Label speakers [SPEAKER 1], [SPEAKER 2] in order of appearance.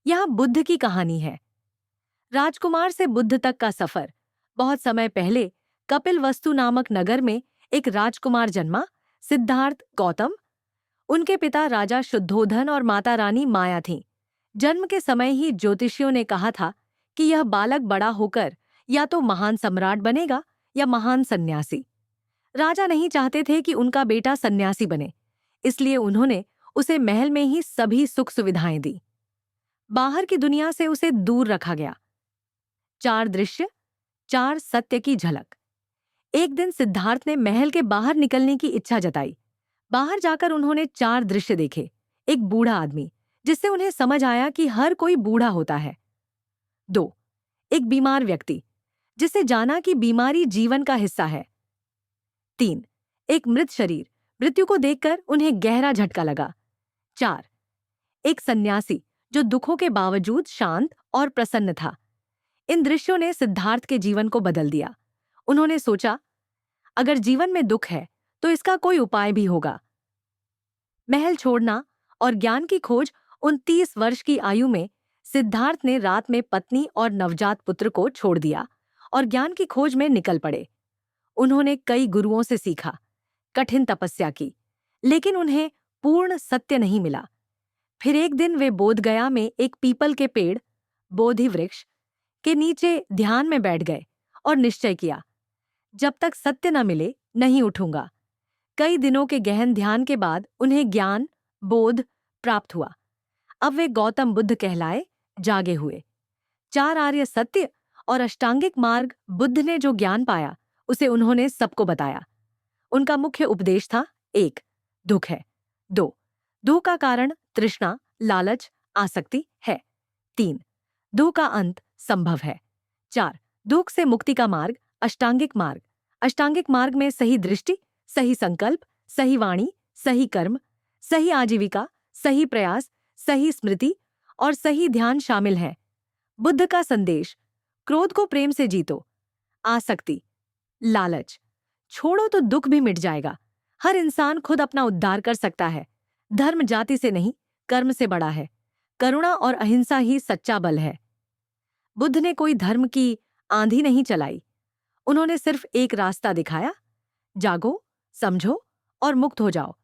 [SPEAKER 1] यहाँ बुद्ध की कहानी है। राजकुमार से बुद्ध तक का सफर। बहुत समय पहले कपिलवस्तु नामक नगर में एक राजकुमार जन्मा, सिद्धार्थ गौतम। उनके पिता राजा शुद्धोधन और माता रानी माया थीं। जन्म के समय ही ज्योतिषियों ने कहा था कि यह बालक बड़ा होकर या तो महान सम्राट बनेगा या महान सन्यासी। राजा नहीं चाहते थे कि उनका बेटा सन्यासी बने, इसलिए उन्होंने उसे महल में ही सभी सुख सुविधाएं दी। बाहर की दुनिया से उसे दूर रखा गया। 4 दृश्य, 4 सत्य की झलक। एक दिन सिद्धार्थ ने महल के बाहर निकलने की इच्छा जताई। बाहर जाकर उन्होंने 4 दृश्य देखे। एक बूढ़ा आदमी, जिससे उन्हें समझ आया कि हर कोई बूढ़ा होता है। 2, एक बीमार व्यक्ति, जिससे जाना कि बीमारी जीवन का हिस्सा है। 3, एक मृत शरीर, मृत्यु को देखकर उन्हें गहरा झटका लगा। 4, एक सन्यासी जो दुखों के बावजूद शांत और प्रसन्न था। इन दृश्यों ने सिद्धार्थ के जीवन को बदल दिया। उन्होंने सोचा, अगर जीवन में दुख है तो इसका कोई उपाय भी होगा। महल छोड़ना और ज्ञान की खोज। 29 वर्ष की आयु में सिद्धार्थ ने रात में पत्नी और नवजात पुत्र को छोड़ दिया और ज्ञान की खोज में निकल पड़े। उन्होंने कई गुरुओं से सीखा, कठिन तपस्या की, लेकिन उन्हें पूर्ण सत्य नहीं मिला। फिर एक दिन वे बोधगया में एक पीपल के पेड़, बोधि वृक्ष के नीचे ध्यान में बैठ गए और निश्चय किया, जब तक सत्य न मिले नहीं उठूंगा। कई दिनों के गहन ध्यान के बाद उन्हें ज्ञान, बोध प्राप्त हुआ। अब वे गौतम बुद्ध कहलाए, जागे हुए। 4 आर्य सत्य और अष्टांगिक मार्ग। बुद्ध ने जो ज्ञान पाया उसे उन्होंने सबको बताया। उनका मुख्य उपदेश था, 1, दुख है। 2, दुख का कारण तृष्णा, लालच, आसक्ति है। 3, दुख का अंत संभव है। 4, दुख से मुक्ति का मार्ग, अष्टांगिक मार्ग। अष्टांगिक मार्ग में सही दृष्टि, सही संकल्प, सही वाणी, सही कर्म, सही आजीविका, सही प्रयास, सही स्मृति और सही ध्यान शामिल है। बुद्ध का संदेश, क्रोध को प्रेम से जीतो, आसक्ति, लालच छोड़ो तो दुख भी मिट जाएगा। हर इंसान खुद अपना उद्धार कर सकता है। धर्म जाति से नहीं, कर्म से बड़ा है। करुणा और अहिंसा ही सच्चा बल है। बुद्ध ने कोई धर्म की आंधी नहीं चलाई। उन्होंने सिर्फ एक रास्ता दिखाया, जागो, समझो और मुक्त हो जाओ।